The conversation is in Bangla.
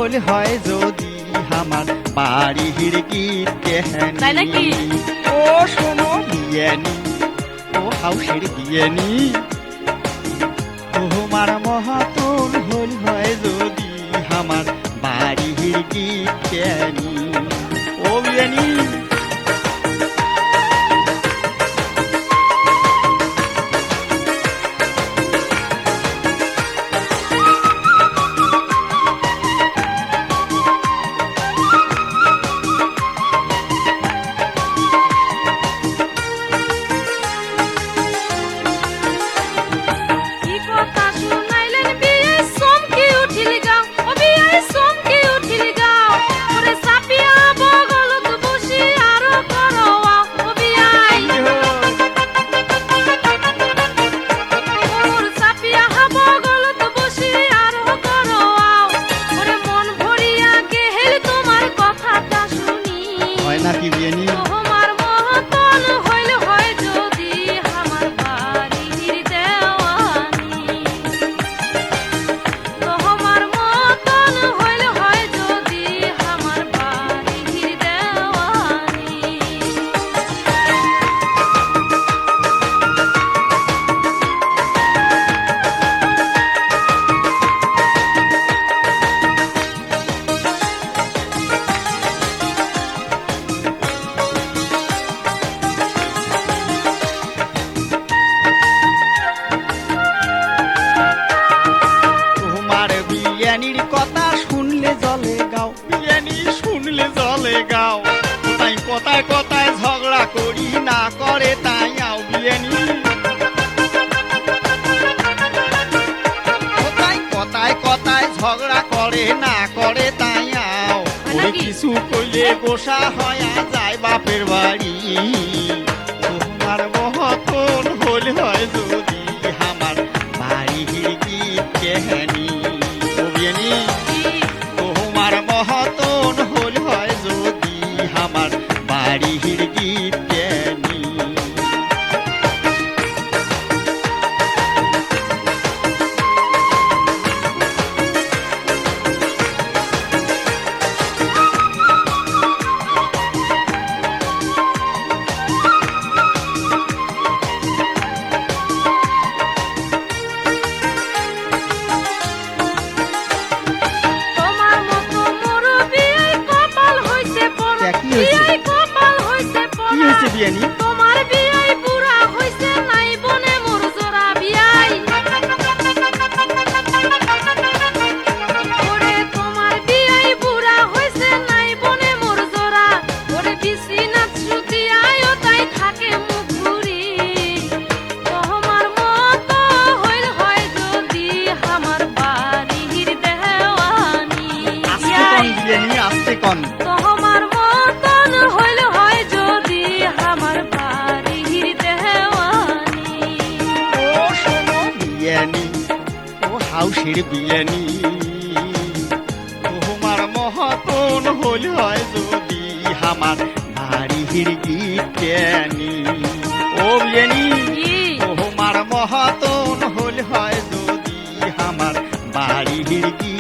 হল হয় যদি আমার বাড়ির গীত কেহানি ও শোনো বিয়ানি ও হাউসের বিয়ানি তোমার মহাতন হল হয় যদি আমার বাড়ির গীত কেহানি ও বিয়ানি নাকি বিয়ানি তোমার মহতন হইল হয় যদি আমার বাড়ির দেওয়ানি তোমার মহতন হইল হয় যদি আমার বাড়ির দেওয়ানি বিয়ানির কথা শুনলে জলে গাও বিয়ানি শুনলে জলে গাও কোথায় কথায় কথায় ঝগড়া করি না করে তাই আও বিয়ানি কোথায় কথায় কথায় ঝগড়া করে না করে তাই আও ওরে কিছু কইলে গোসা হয়া যায় বাপের বাড়ি তোমার মহতন হল হয় যদি আমার বাড়ির গীত কেহানি তোমার মহতন হল হয় যদি আমার বাড়ির গীত জ্ঞানী বিয়ানি তোমার বিয়াই পুরা হইছে নাই বনে মোর জোড়া বিয়াই ওরে তোমার বিয়াই পুরা হইছে নাই বনে মোর জোড়া ওরে বিছিনাত সুতি আয়ো তাই থাকে মুখ ঘুরি তোমার মত হইল হয় যদি আমার বাড়ির দেওয়ানি বিয়ানি আসতে কোন তোমার মতন হইল হয় যদি আমার বাড়ির দেওয়ানি ও শোনো বিয়ানি ও হাউসের বিয়ানি তোমার মহতন হল হয় যদি আমার বাড়ির গীত জ্ঞানী ও বিয়ানি তোমার মহতন হল হয় যদি আমার বাড়ির গীত